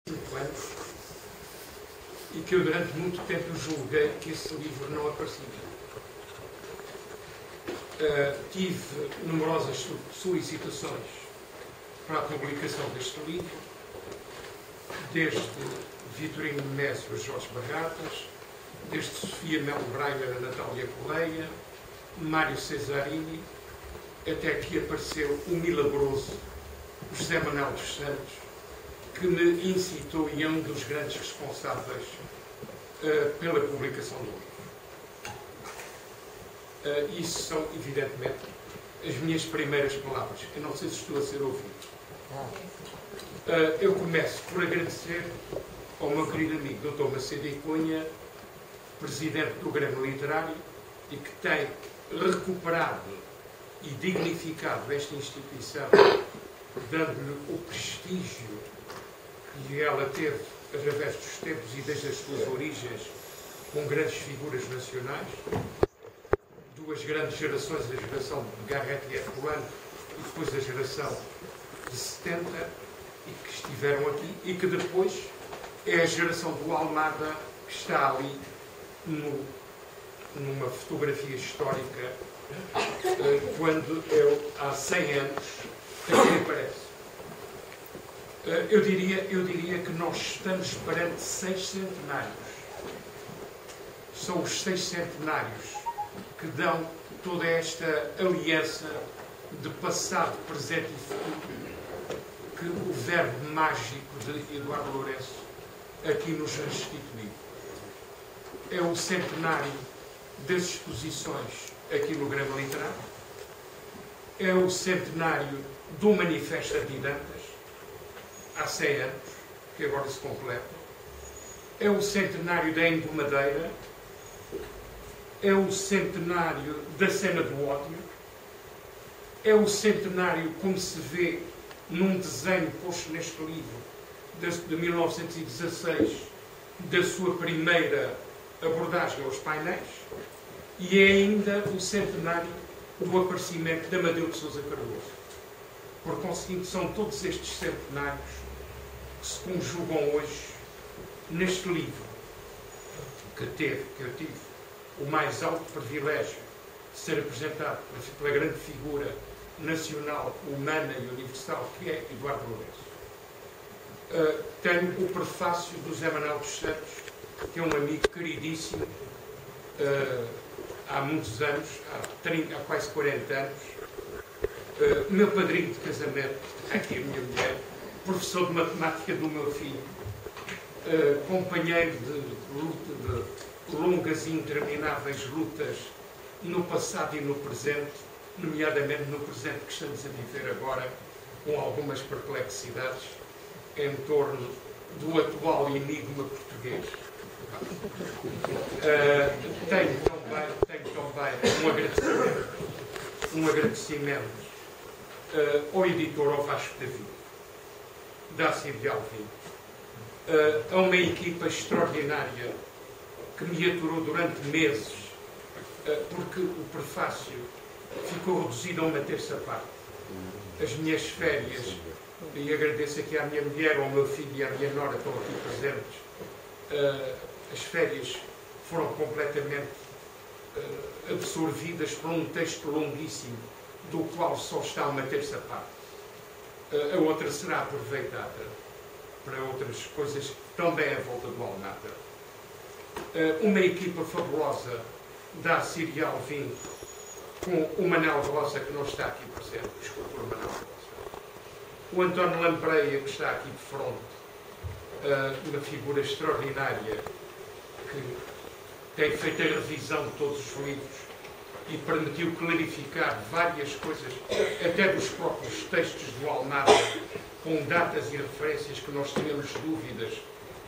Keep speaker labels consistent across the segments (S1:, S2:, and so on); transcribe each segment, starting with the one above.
S1: 5 anos e que eu durante muito tempo julguei que esse livro não aparecia. Tive numerosas solicitações para a publicação deste livro, desde Vitorino Mésio a Jorge Barratas, desde Sofia Melo Braga a Natália Correia, Mário Cesarini, até que apareceu o milagroso José Manuel dos Santos, que me incitou e é um dos grandes responsáveis pela publicação do livro. Isso são, evidentemente, as minhas primeiras palavras. Eu não sei se estou a ser ouvido. Eu começo por agradecer ao meu querido amigo Dr. Macedo e Cunha, presidente do Grêmio Literário, e que tem recuperado e dignificado esta instituição, dando-lhe o prestígio que ela teve através dos tempos e desde as suas origens, com grandes figuras nacionais, duas grandes gerações, a geração de Garrett e Herculano e depois a geração de 70, e que estiveram aqui, e que depois é a geração do Almada que está ali numa fotografia histórica, quando eu, há 100 anos, aqui aparece. Eu diria que nós estamos perante 6 centenários. São os 6 centenários que dão toda esta aliança de passado, presente e futuro que o verbo mágico de Eduardo Lourenço aqui nos restituiu. É o centenário das exposições aqui no Grêmio Literário. É o centenário do Manifesto de Dantas, há 100 anos, que agora se completa. É o centenário da Engomadeira. É o centenário da Cena do Ódio. É o centenário, como se vê num desenho posto neste livro, de 1916, da sua primeira abordagem aos painéis. E é ainda o centenário do aparecimento da Amadeu de Sousa Cardoso. Por conseguinte, são todos estes centenários que se conjugam hoje neste livro que eu tive o mais alto privilégio de ser apresentado pela grande figura nacional, humana e universal que é Eduardo Lourenço. Tenho o prefácio do José Manuel dos Santos, que é um amigo queridíssimo, há muitos anos, há quase 40 anos, o meu padrinho de casamento, aqui a minha mulher, professor de matemática do meu filho, companheiro de longas e intermináveis lutas no passado e no presente, nomeadamente no presente que estamos a viver agora, com algumas perplexidades em torno do atual enigma português. Tenho também um agradecimento ao editor, ao Vasco David, da Cid de Alvim, a uma equipa extraordinária que me aturou durante meses, porque o prefácio ficou reduzido a uma terça parte. As minhas férias, e agradeço aqui à minha mulher, ao meu filho e à minha nora, estão aqui presentes, as férias foram completamente absorvidas por um texto longuíssimo, do qual só está uma terça parte. A outra será aproveitada para outras coisas também à volta do Almada. Uma equipa fabulosa da Cid Alvim, com o Manuel Rosa, que não está aqui presente, o escultor Manuel Rosa. O António Lampreia, que está aqui de fronte, uma figura extraordinária, que tem feito a revisão de todos os livros e permitiu clarificar várias coisas, até dos próprios textos do Almada, com datas e referências que nós tínhamos dúvidas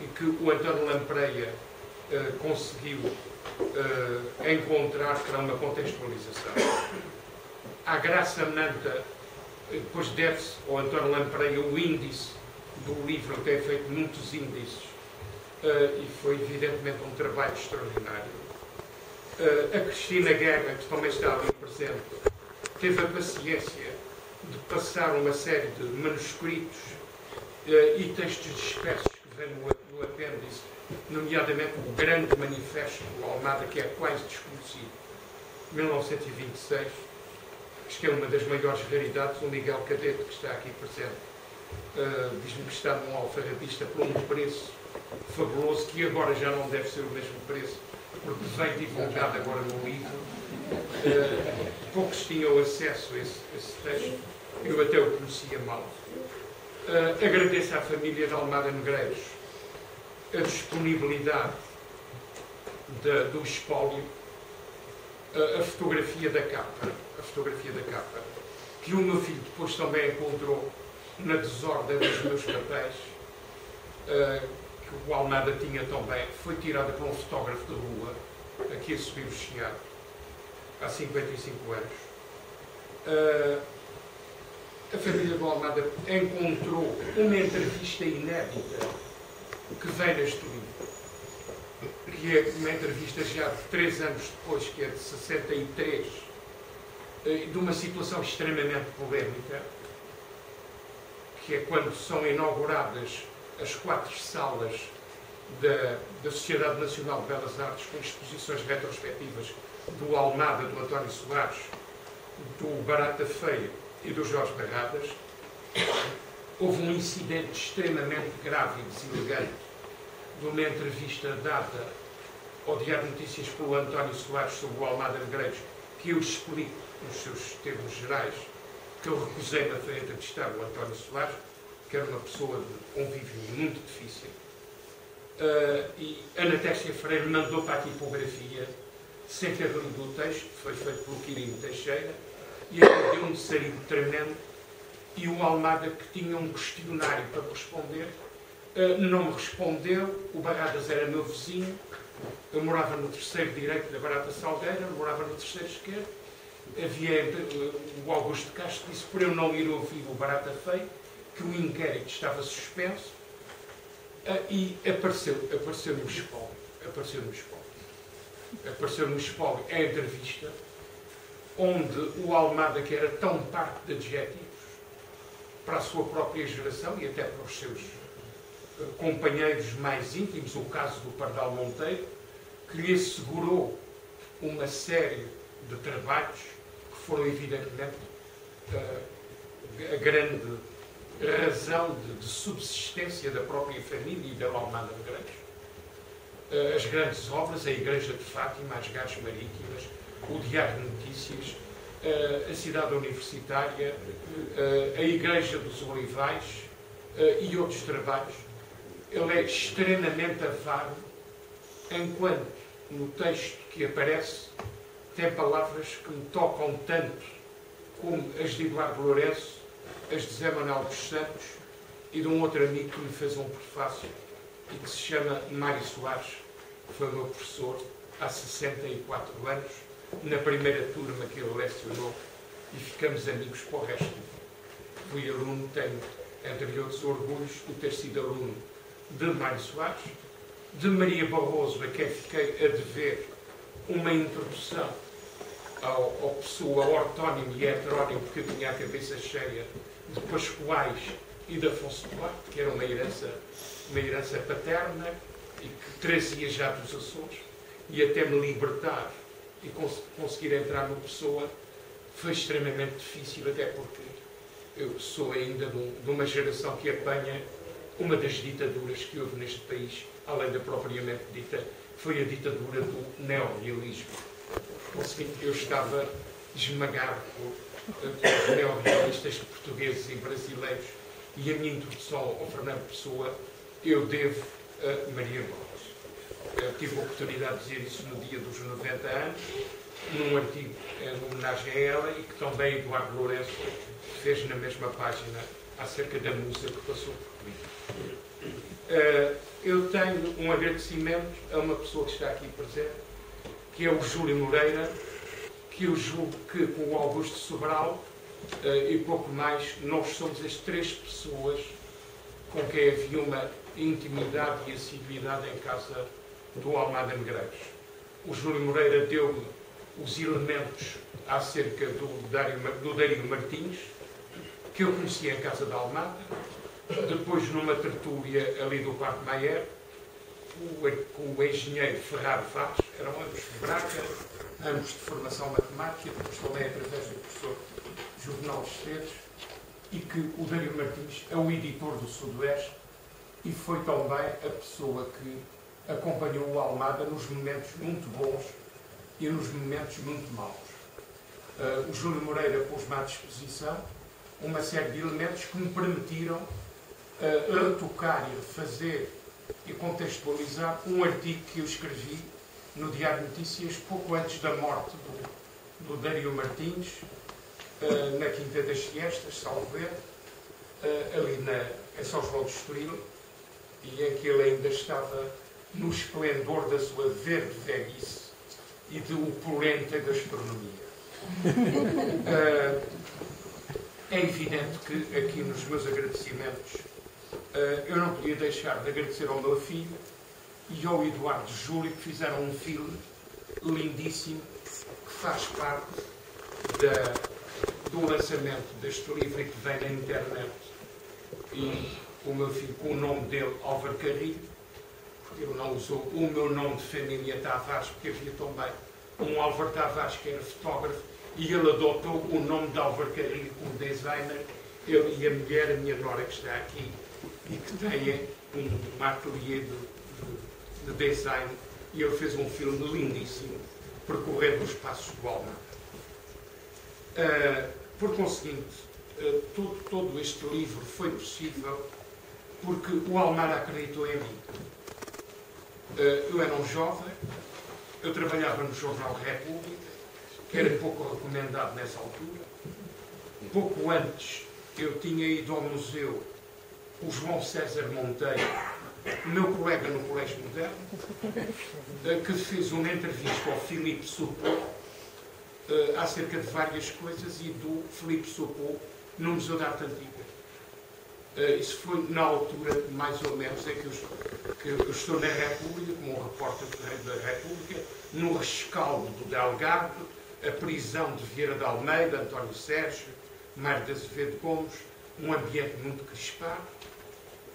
S1: e que o António Lampreia conseguiu encontrar para uma contextualização. A Graça Manta, depois deve-se ao António Lampreia o índice do livro, que tem feito muitos índices, e foi evidentemente um trabalho extraordinário. A Cristina Guerra, que também está ali presente, teve a paciência de passar uma série de manuscritos e textos dispersos que nomeadamente o grande manifesto do Almada, que é quase desconhecido, 1926, que é uma das maiores raridades. O Miguel Cadete, que está aqui presente, diz-me que está num alfarrabista por um preço fabuloso, que agora já não deve ser o mesmo preço, porque vem divulgado agora no livro. Poucos tinham acesso a esse texto, eu até o conhecia mal. Agradeço à família de Almada Negreiros a disponibilidade do espólio, a fotografia da capa, que o meu filho depois também encontrou na desordem dos meus papéis, que o Almada tinha também, foi tirada por um fotógrafo de rua, aqui a subir o Chiado, há 55 anos. A família do Almada encontrou uma entrevista inédita que vem neste livro, que é uma entrevista já de 3 anos depois, que é de 63, de uma situação extremamente polémica, que é quando são inauguradas as 4 salas da Sociedade Nacional de Belas Artes, com exposições retrospectivas do Almada, do António Soares, do Barata Feia e do Jorge Barradas. Houve um incidente extremamente grave e deselegante de uma entrevista dada ao Diário de Notícias pelo António Soares sobre o Almada Negreiros, que eu explico nos seus termos gerais, que eu recusei-me a entrevistar o António Soares, que era uma pessoa de convívio muito difícil. E Ana Téssia Freire mandou para a tipografia, sem ter lido o texto, que foi feito pelo Quirino Teixeira, e ele deu um sarilho tremendo, e o Almada, que tinha um questionário para responder, não me respondeu. O Barradas era meu vizinho, eu morava no terceiro direito da Barata Salgueira, morava no terceiro esquerdo. Havia o Augusto Castro disse por eu não ir ouvir o Barata Feio, que o inquérito estava suspenso, e apareceu no espólio. Apareceu no espólio a entrevista, onde o Almada, que era tão parte de adjetivos para a sua própria geração e até para os seus companheiros mais íntimos, o caso do Pardal Monteiro, que lhe assegurou uma série de trabalhos que foram evidentemente a grande razão de subsistência da própria família e da Almada Negreiros. As grandes obras, a Igreja de Fátima, as Gás Marítimas, o Diário de Notícias, a Cidade Universitária, a Igreja dos Olivais e outros trabalhos. Ele é extremamente avaro, enquanto no texto que aparece tem palavras que me tocam tanto como as de Eduardo Lourenço, as de Zé Manuel dos Santos e de um outro amigo que me fez um prefácio e que se chama Mário Soares, que foi meu professor há 64 anos, na primeira turma que ele lecionou, e ficamos amigos para o resto. Fui aluno, tenho, entre outros orgulhos, de ter sido aluno de Mário Soares, de Maria Barroso, a quem fiquei a dever uma introdução ao pessoa ortónimo e heterónimo, porque eu tinha a cabeça cheia de Pascoais e de Afonso Duarte, que era uma herança paterna e que trazia já dos Açores, e até me libertar e conseguir entrar no Pessoa foi extremamente difícil, até porque eu sou ainda de uma geração que apanha uma das ditaduras que houve neste país, além da propriamente dita, foi a ditadura do neorrealismo. Eu estava esmagado por neorrealistas portugueses e brasileiros, e a minha introdução ao Fernando Pessoa eu devo a Maria Borges. Eu tive a oportunidade de dizer isso no dia dos 90 anos, num artigo em homenagem a ela, e que também Eduardo Lourenço fez na mesma página acerca da musa que passou por mim. Eu tenho um agradecimento a uma pessoa que está aqui presente, que é o Júlio Moreira, que eu julgo que com o Augusto Sobral e pouco mais, nós somos as 3 pessoas com quem havia uma intimidade e assiduidade em casa do Almada Negreiros. O Júlio Moreira deu-me os elementos acerca do Dario Martins, que eu conhecia em casa da Almada, depois numa tertúlia ali do Parque Mayer, com o engenheiro Ferraro Vaz, eram ambos de Braga, ambos de formação matemática, depois também através do professor Juvenal Esteves, e que o Dário Martins é o editor do Sudoeste e foi também a pessoa que acompanhou o Almada nos momentos muito bons e nos momentos muito maus. O Júlio Moreira pôs-me à disposição uma série de elementos que me permitiram retocar e refazer e contextualizar um artigo que eu escrevi no Diário de Notícias pouco antes da morte do Dário Martins, na Quinta das Siestas, salvo erro, ali em São João de Estoril, e em que ele ainda estava no esplendor da sua verde velhice e de opulenta gastronomia. É evidente que aqui nos meus agradecimentos eu não podia deixar de agradecer ao meu filho e ao Eduardo Júlio, que fizeram um filme lindíssimo que faz parte do lançamento deste livro e que vem na internet, e o meu filho com o nome dele, Álvaro Carrilho, porque ele não usou o meu nome de família Tavares, porque havia também um Álvaro Tavares que era fotógrafo, e ele adotou o nome de Álvaro Carrilho como designer, ele e a mulher, a minha nora que está aqui, e que tem um ateliê de design, e ele fez um filme lindíssimo, percorrendo os passos do Almada. Por conseguinte, todo este livro foi possível porque o Almada acreditou em mim. Eu era um jovem, eu trabalhava no jornal República, que era pouco recomendado nessa altura. Pouco antes, eu tinha ido ao museu o João César Monteiro, meu colega no Colégio Moderno, que fez uma entrevista ao Filipe Soupot acerca de várias coisas, e do Filipe Soupot no Museu de Arte Antiga. Isso foi na altura, mais ou menos, em que eu estou na República, como um repórter da República, no rescaldo do Delgado, a prisão de Vieira de Almeida, António Sérgio, Mário de Azevedo Gomes, um ambiente muito crispado,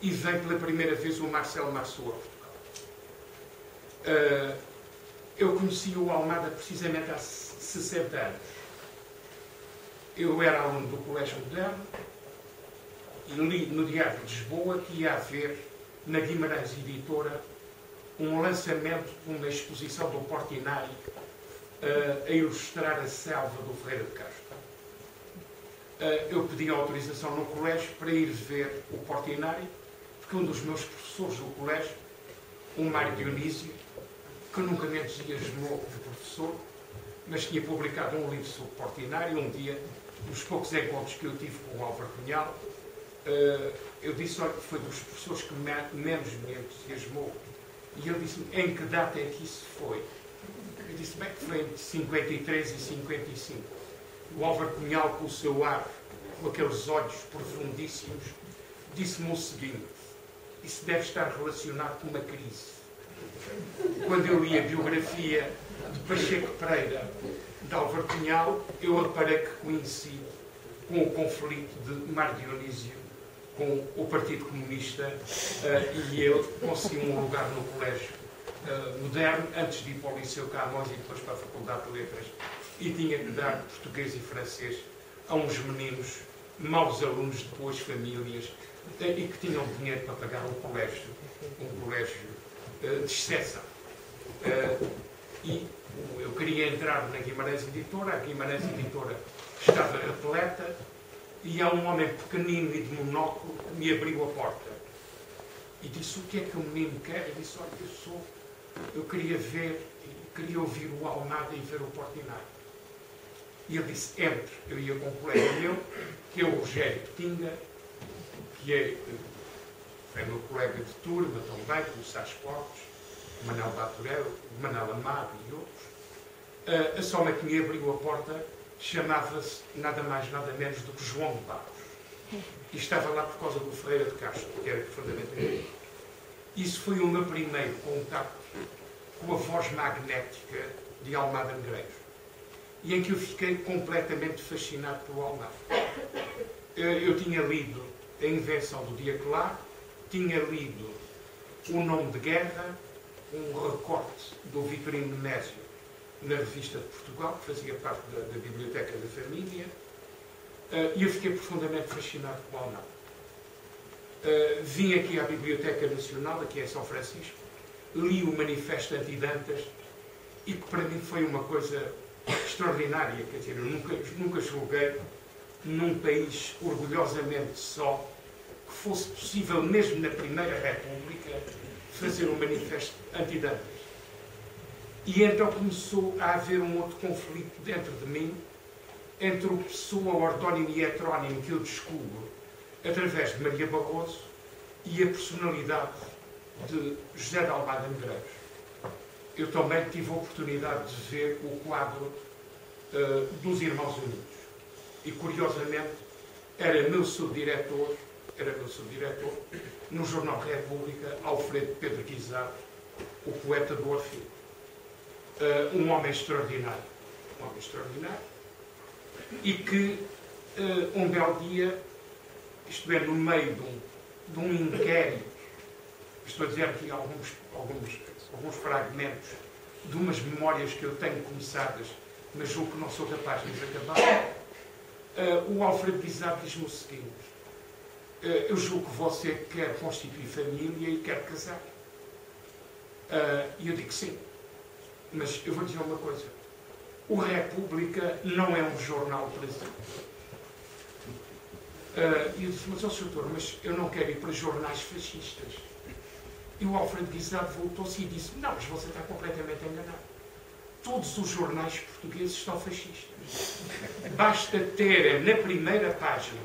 S1: e vem pela primeira vez o Marcelo Marceau a Portugal. Eu conheci o Almada precisamente há 60 anos. Eu era aluno do Colégio Moderno e li no Diário de Lisboa que ia haver, na Guimarães Editora, um lançamento de uma exposição do Portinari a ilustrar a selva do Ferreira de Castro. Eu pedi autorização no colégio para ir ver o Portinari, porque um dos meus professores do colégio, o Mário Dionísio, que nunca me entusiasmou de professor, mas tinha publicado um livro sobre Portinari. Um dia, nos poucos encontros que eu tive com o Álvaro Cunhal, eu disse, olha, foi dos professores que menos me entusiasmou. E ele disse-me, em que data é que isso foi? Eu disse, bem, que foi entre 53 e 55. O Álvaro Cunhal, com o seu ar, com aqueles olhos profundíssimos, disse-me o seguinte: isso deve estar relacionado com uma crise. Quando eu li a biografia de Pacheco Pereira de Álvaro Cunhal, eu reparei que coincide com o conflito de Mário Dionísio com o Partido Comunista, e ele conseguiu um lugar no Colégio Moderno, antes de ir para o Liceu Camões e depois para a Faculdade de Letras, e tinha que dar português e francês a uns meninos, maus alunos de boas famílias, e que tinham dinheiro para pagar um colégio de exceção. E eu queria entrar na Guimarães Editora, a Guimarães Editora estava repleta, e há um homem pequenino e de monóculo que me abriu a porta e disse: o que é que o menino quer? Eu disse: olha, eu queria ouvir o Almada e ver o Portinari. E ele disse: entre. Eu ia com um colega meu, que é o Rogério Tinga, que é meu colega de turma também, com o Sás Portes, o Manuel Baturel, o Manuel Amado e outros. A soma que me abriu a porta chamava-se nada mais, nada menos do que João de Barros. E estava lá por causa do Ferreira de Castro, que era profundamente. Isso foi o meu primeiro contacto com a voz magnética de Almada Negreiros, e em que eu fiquei completamente fascinado pelo Almada. Eu tinha lido A Invenção do Dia Claro, tinha lido O Nome de Guerra, um recorte do Vitorino Nemésio na Revista de Portugal, que fazia parte da Biblioteca da Família, e eu fiquei profundamente fascinado com o Almada. Vim aqui à Biblioteca Nacional, aqui em São Francisco, li o Manifesto Anti-Dantas, e que para mim foi uma coisa extraordinária. Quer dizer, eu nunca julguei, num país orgulhosamente só, que fosse possível, mesmo na Primeira República, fazer um Manifesto Anti-Dantas. E então começou a haver um outro conflito dentro de mim, entre o pessoa ortónimo e heterónimo que eu descubro através de Maria Barroso e a personalidade de José de Almada Negreiros. Eu também tive a oportunidade de ver o quadro dos Irmãos Unidos. E, curiosamente, era meu subdiretor no Jornal República, Alfredo Pedro Guisado, o poeta do Orfeu. Um homem extraordinário. E que, um belo dia, isto é, no meio de um inquérito, estou a dizer aqui alguns fragmentos de umas memórias que eu tenho começadas, mas julgo que não sou capaz de as acabar, o Alfredo Guisado diz-me o seguinte: eu julgo que você quer constituir família e quer casar. E eu digo sim, mas eu vou dizer uma coisa: o República não é um jornal para si. E eu disse: mas, ó, Sr. Doutor, mas eu não quero ir para jornais fascistas. E o Alfredo Guisado voltou-se e disse: não, mas você está completamente enganado. Todos os jornais portugueses estão fascistas. Basta ter na primeira página,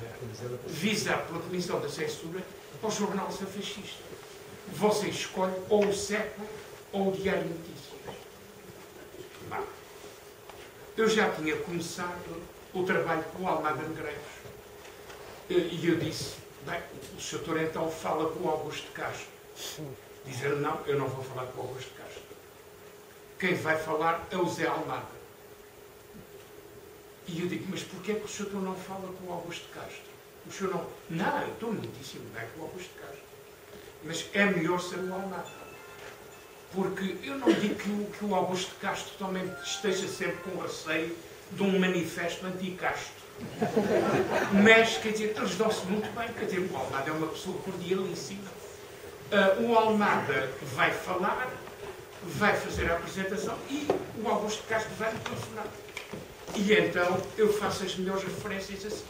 S1: visado pela Comissão da Censura, o jornal ser fascista. Você escolhe ou o Século ou o Diário de Notícias. Bom, eu já tinha começado o trabalho com o Almada Negreiros. E eu disse: bem, o Sr. Doutor então fala com o Augusto Castro. Dizer: não, eu não vou falar com o Augusto Castro. Quem vai falar é o Zé Almada. E eu digo: mas porquê que o Sr. Doutor não fala com o Augusto Castro? O senhor não... Não, eu estou muitíssimo bem com o Augusto Castro. Mas é melhor ser o Almada. Porque eu não digo que o Augusto Castro também esteja sempre com receio de um manifesto anti-Castro. Mas, quer dizer, eles dão-se muito bem. Quer dizer, o Almada é uma pessoa cordialíssima. O Almada vai falar, vai fazer a apresentação e o Augusto Castro vai me telefonar. E então eu faço as melhores referências assim.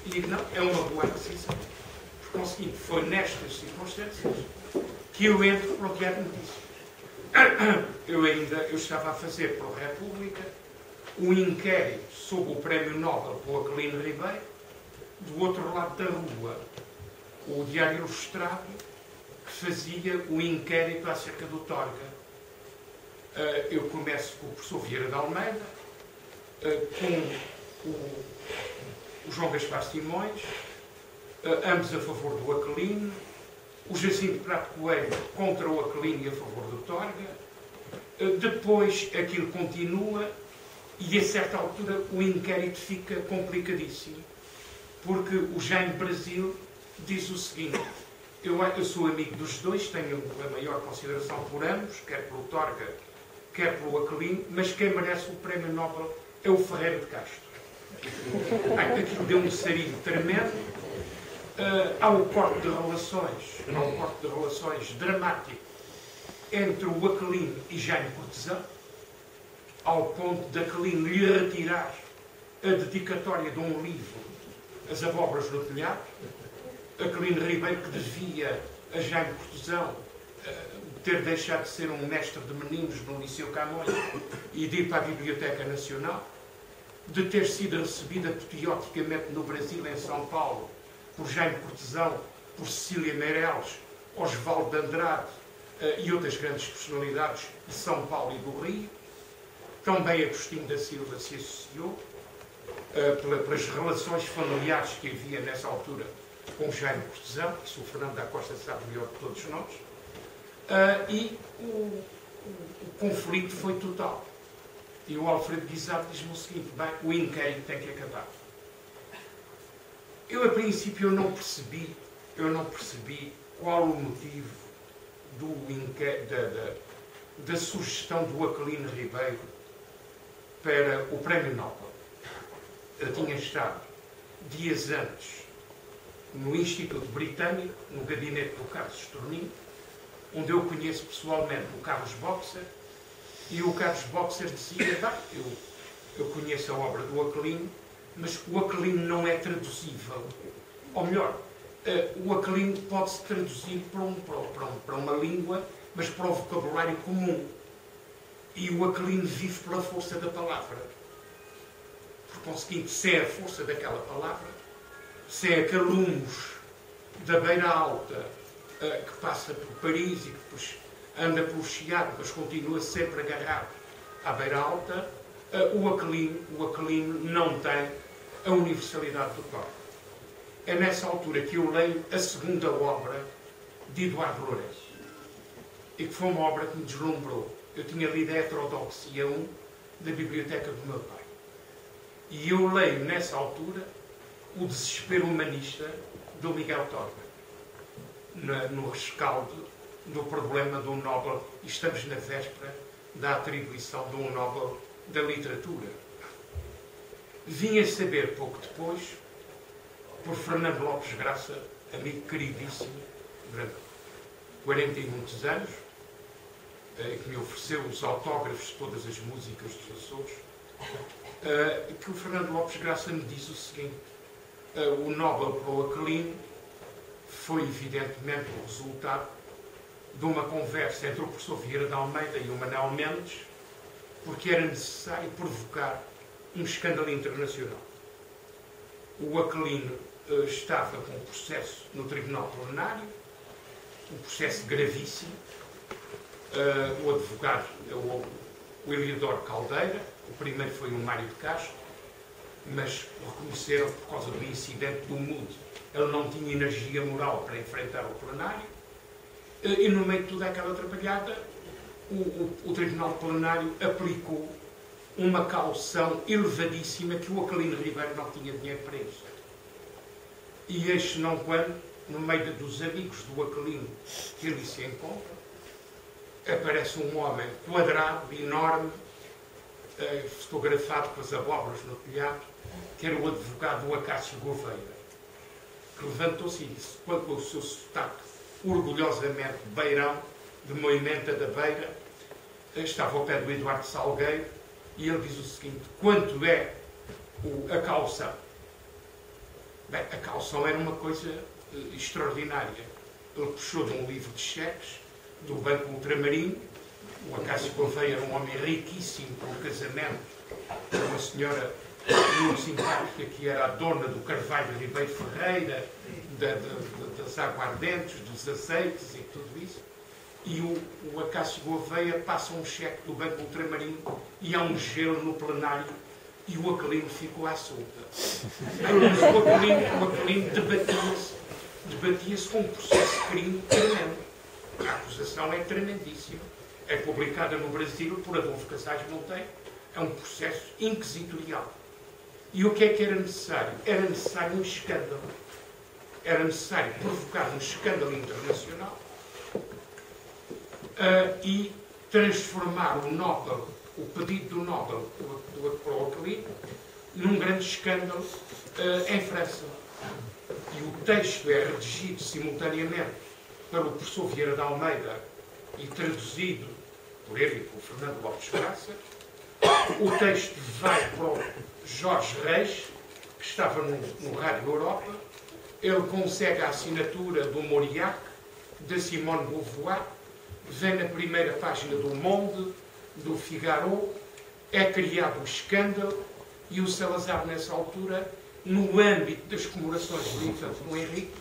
S1: E digo: não, é uma boa decisão. Por conseguinte, foi nestas circunstâncias que eu entro para o Diário de Notícias. Eu estava a fazer para a República um inquérito sobre o Prémio Nobel pelo Aquilino Ribeiro. Do outro lado da rua, o Diário Ilustrado, que fazia o inquérito acerca do Torga. Eu começo com o professor Vieira de Almeida, com o João Gaspar Simões, ambos a favor do Aquilino, o Jacinto Prato Coelho contra o Aquilino e a favor do Torga. Depois aquilo continua e a certa altura o inquérito fica complicadíssimo, porque o Jaime Brasil diz o seguinte: eu sou amigo dos dois, tenho a maior consideração por ambos, quer pelo Torga, quer pelo Aquilino, mas quem merece o Prémio Nobel é o Ferreira de Castro. Aquilo deu um sarilho tremendo. Há um corte de relações dramático entre o Aquilino e Jaime Cortesão, ao ponto de Aquilino lhe retirar a dedicatória de um livro, As Abóboras no Telhado. Aquilino Ribeiro, que devia a Jaime Cortesão ter deixado de ser um mestre de meninos no Liceu Camões e de ir para a Biblioteca Nacional, de ter sido recebida apoteoticamente no Brasil, em São Paulo, por Jaime Cortesão, por Cecília Meirelles, Osvaldo de Andrade e outras grandes personalidades de São Paulo e do Rio. Também Agostinho da Silva se associou, pelas relações familiares que havia nessa altura com Jaime Cortesão, isso o Fernando da Costa sabe melhor que todos nós, e o conflito foi total. E o Alfredo Guisado diz-me o seguinte: bem, o inquérito tem que acabar. Eu, a princípio, eu não percebi qual o motivo da sugestão do Aquilino Ribeiro para o Prémio Nobel. Eu tinha estado dias antes no Instituto Britânico, no gabinete do Carlos Estorninho, onde eu conheço pessoalmente o Carlos Boxer, e o Carlos Boxer dizia: eu conheço a obra do Aquilino, mas o Aquilino não é traduzível. Ou melhor, o Aquilino pode-se traduzir para uma língua, mas para o vocabulário comum. E o Aquilino vive pela força da palavra. Por conseguinte, se é a força daquela palavra, se é aquele humus da Beira Alta, que passa por Paris e que depois anda pelo Chiado, mas continua sempre agarrado à Beira Alta, o Aquilino não tem a universalidade do corpo. É nessa altura que eu leio a segunda obra de Eduardo Lourenço, e que foi uma obra que me deslumbrou. Eu tinha lido a Heterodoxia 1 da biblioteca do meu pai. E eu leio, nessa altura, O Desespero Humanista, do Miguel Torga, no rescaldo do problema do Nobel. E estamos na véspera da atribuição de um Nobel da Literatura. Vim a saber, pouco depois, por Fernando Lopes Graça, amigo queridíssimo, durante 40 e muitos anos, que me ofereceu os autógrafos de todas as músicas dos Açores, que o Fernando Lopes Graça me diz o seguinte: o Nobel para o Aquilino foi evidentemente o resultado de uma conversa entre o professor Vieira de Almeida e o Manuel Mendes, porque era necessário provocar um escândalo internacional. O Aquilino estava com um processo no Tribunal Plenário, um processo gravíssimo. O advogado, o Eliodoro Caldeira, o primeiro foi o Mário de Castro, mas reconheceram, por causa do incidente do MUD, ele não tinha energia moral para enfrentar o plenário, e no meio de toda aquela atrapalhada, o Tribunal Plenário aplicou uma caução elevadíssima que o Aquilino Ribeiro não tinha dinheiro para isso. E este não quando, no meio dos amigos do Aquilino que ali se encontra, aparece um homem quadrado, enorme, fotografado com as abóboras no telhado, que era o advogado do Acácio Gouveia, que levantou-se e disse, quando com o seu sotaque orgulhosamente beirão, de Moimenta da Beira, estava ao pé do Eduardo Salgueiro, e ele diz o seguinte: quanto é a caução? Bem, a caução era uma coisa extraordinária. Ele puxou de um livro de cheques do Banco Ultramarino. O Acácio Gouveia era um homem riquíssimo pelo casamento de uma senhora muito simpática que era a dona do Carvalho Ribeiro Ferreira, das aguardentes, dos azeites e tudo isso. E o Acácio Gouveia passa um cheque do Banco Ultramarino e há um gelo no plenário e o Aquilino ficou à solta. O Aquilino debatia-se com um processo de crime tremendo. A acusação é tremendíssima. É publicada no Brasil por Adolfo Casais Monteiro. É um processo inquisitorial. E o que é que era necessário? Era necessário um escândalo. Era necessário provocar um escândalo internacional e transformar o Nobel, o pedido do Nobel para o Aquilino, num grande escândalo em França. E o texto é redigido simultaneamente pelo professor Vieira de Almeida e traduzido por ele e por Fernando Lopes Graça. O texto vai para o Jorge Reis, que estava no Rádio Europa. Ele consegue a assinatura do Mauriac, de Simone Beauvoir, vem na primeira página do Monde, do Figaro, é criado o escândalo e o Salazar, nessa altura, no âmbito das comemorações do infante Dom Henrique,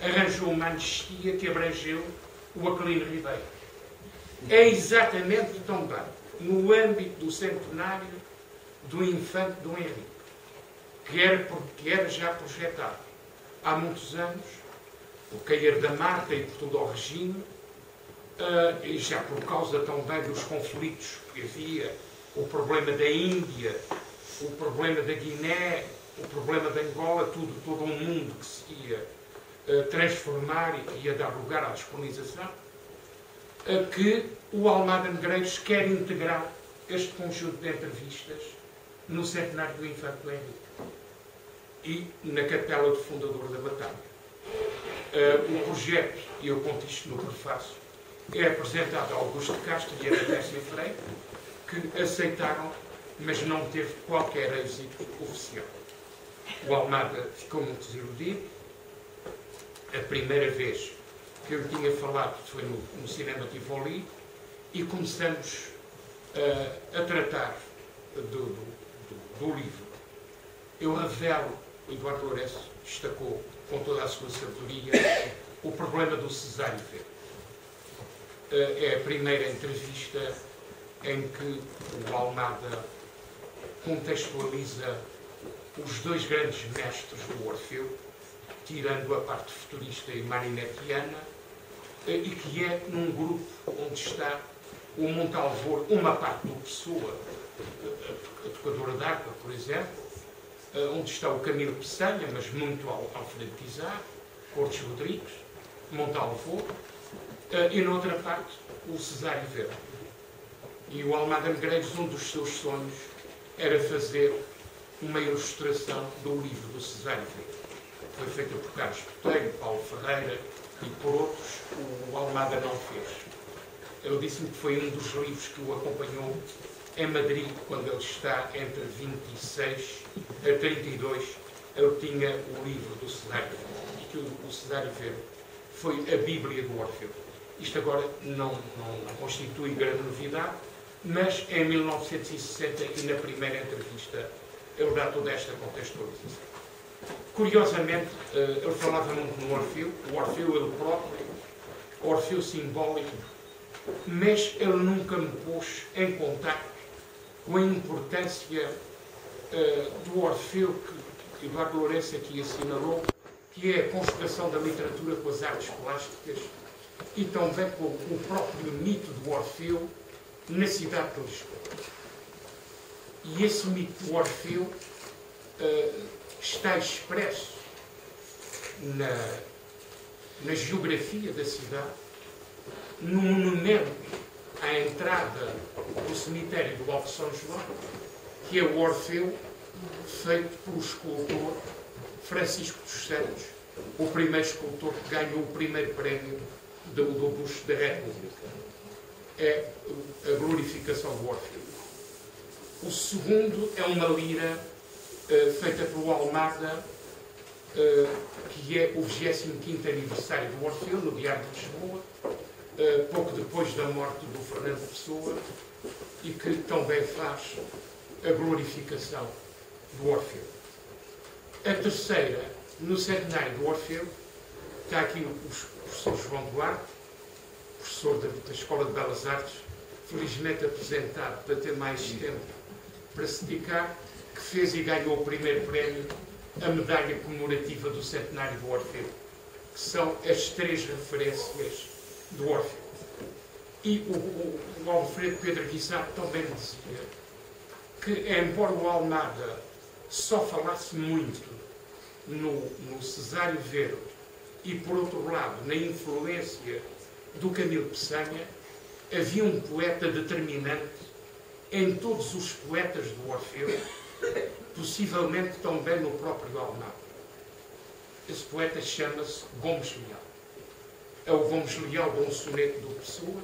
S1: arranjou uma anistia que abrangeu o Aquilino Ribeiro. É exatamente também no âmbito do centenário do infante Dom Henrique, que era já projetado há muitos anos, por cair da Marta e por todo o regime, e já por causa também dos conflitos que havia, o problema da Índia, o problema da Guiné, o problema da Angola, todo um mundo que se ia transformar e que ia dar lugar à descolonização. que o Almada Negreiros quer integrar este conjunto de entrevistas no centenário do Infante Henrique e na capela do fundador da batalha. O projeto, e eu conto isto no prefácio, é apresentado a Augusto de Castro e a Tércia Freire, que aceitaram, mas não teve qualquer êxito oficial. O Almada ficou muito desiludido. A primeira vez que eu lhe tinha falado foi no Cinema Tivoli, e começamos a tratar do livro. Eu revelo, o Eduardo Lourenço destacou com toda a sua sabedoria o problema do Cesário Verde. É a primeira entrevista em que o Almada contextualiza os dois grandes mestres do Orfeu, tirando a parte futurista e marinetiana, e que é num grupo onde está o Montalvor, uma parte do Pessoa, a tocadora d'arpa, por exemplo, onde está o Camilo Peçanha, mas muito alfabetizado, Cortes Rodrigues, Montalvor, e na outra parte o Cesário Verde. E o Almada Negreiros, um dos seus sonhos era fazer uma ilustração do livro do Cesário Verde. Foi feita por Carlos Botelho, Paulo Ferreira e por outros. O Almada não fez. Ele disse-me que foi um dos livros que o acompanhou em Madrid, quando ele está entre 26 a 32. Ele tinha o livro do Cesário Verde, e que o Cesário Verde foi a Bíblia do Orfeu. Isto agora não constitui grande novidade, mas em 1960, e na primeira entrevista, ele dá toda esta contextualização. Curiosamente, ele falava muito no Orfeu, o Orfeu ele próprio, o Orfeu simbólico, mas ele nunca me pôs em contacto com a importância do Orfeu que Eduardo Lourenço aqui assinalou, que é a conjugação da literatura com as artes plásticas e também com o próprio mito do Orfeu na cidade de Lisboa. E esse mito do Orfeu está expresso na geografia da cidade, no monumento à entrada do cemitério do Alto São João, que é o Orfeu feito pelo escultor Francisco dos Santos, o primeiro escultor que ganhou o primeiro prémio do Busto da República. É a glorificação do Orfeu. O segundo é uma lira feita pelo Almada, que é o 25º aniversário do Orfeu, no Diário de Lisboa, pouco depois da morte do Fernando Pessoa, e que também faz a glorificação do Orfeu. A terceira, no centenário do Orfeu, está aqui o professor João Duarte, professor da Escola de Belas Artes, felizmente aposentado para ter mais tempo para se dedicar, que fez e ganhou o primeiro prémio, a medalha comemorativa do centenário do Orfeu, que são as três referências do Orfeu. E o Alfredo Pedro Guisado também dizia que, embora o Almada só falasse muito no Cesário Verde e, por outro lado, na influência do Camilo Peçanha, havia um poeta determinante em todos os poetas do Orfeu, possivelmente também no próprio Almada. Esse poeta chama-se Gomes Leal. É o Gomes Leal de um soneto do Pessoa,